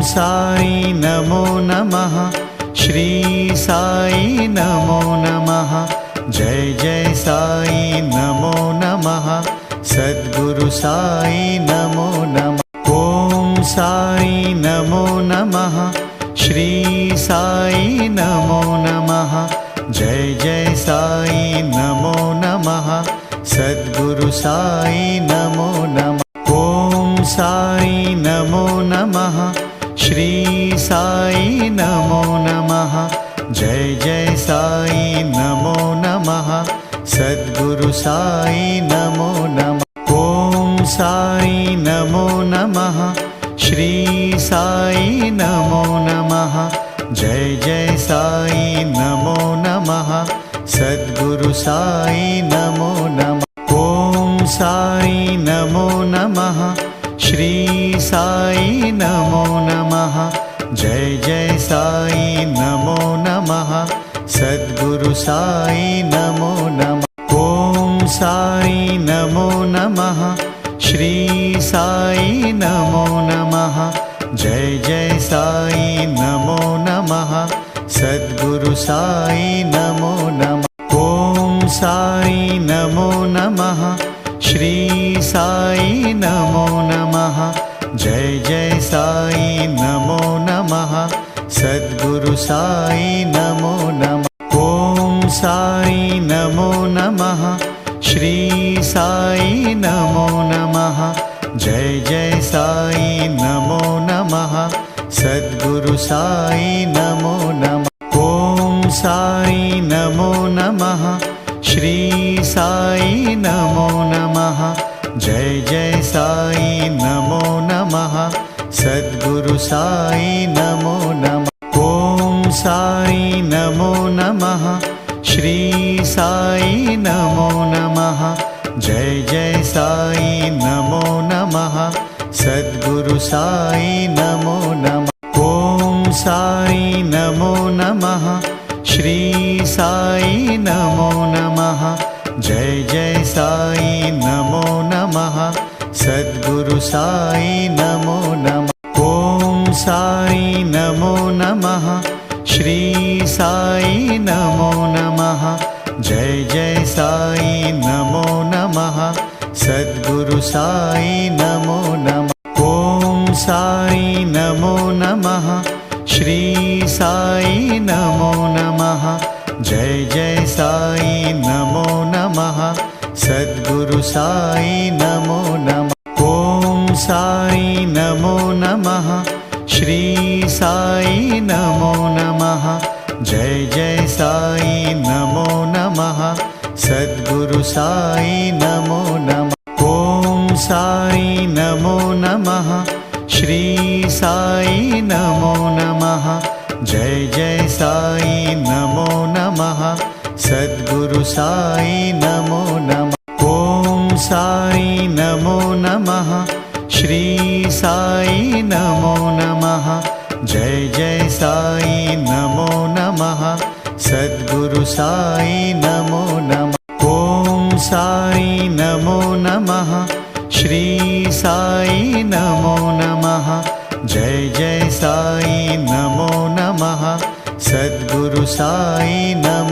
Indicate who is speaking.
Speaker 1: साई नमो नमः। श्री साई नमो नमः। जय जय साई नमो नमः। सद्गुरु साई नमो नमः। ओम साई नमो नमः। श्री साई नमो नमः। जय जय साई नमो नमः। सद्गुरु साई नमो नमः। ओम साई नमो नमः। श्री साई नमो नमः। जय जय साई नमो नमः। सद्गुरु साई नमो नमः। ओम साई नमो नमः। श्री साई नमो नमः। जय जय साई नमो नमः। सद्गुरु साई नमो नमः। ओम साई नमो नमः। श्री साई नमो नमः। जय जय साई नमो नमः। सद्गुरु साई नमो नमः। ओम साई नमो नमः। श्री साई नमो नमः। जय जय साई नमो नमः। सद्गुरु साई नमो नमः। ओम साई नमो नमः। श्री साई नमो नमः। जय जय साई नमो नमः। सद्गुरु साई नमो नमः। ओम साई नमो नमः। श्री साई नमो नमः। जय जय साई नमो नमः। सद्गुरु साई नमो नमः। ओम साई नमो नमः। श्री साई नमो नमः। जय जय साई नमो नमः। सद्गुरु साई नमो नमः। ओम साई नमो नमः। श्री साई नमो नमः। जय जय साई नमो नमः। सद्गुरु साई नमो नमः। ओम साई नमो नमः। श्री साई नमो नमः। जय जय साई नमो नमः। सद्गुरु साई नमो नमः। ओम साई नमो नमः। श्री साई नमो नमः। जय जय साई नमो नमः। सद्गुरु साई नमो नमः। ओम साई नमो नमः। श्री साई नमो नमः। जय जय साई नमो नमः। सद्गुरु साई नमो नमः। ओम साई नमो नमः। श्री साई नमो नमः। जय जय साई नमो नमः। सद्गुरु साई नमो नमः। ओम साई नमो नमः। श्री साई नमो नमः। जय जय साई नमो नमः। सद्गुरु साई नमो नमः। ओम साई नमो नमः। श्री साई नमो नमः। जय जय साई नमो नमः। सद्गुरु साई नमो नमः। ओम साई नमो नमः। श्री साई नमो नमः। जय जय साई नमो नमः। सद्गुरु साई नमो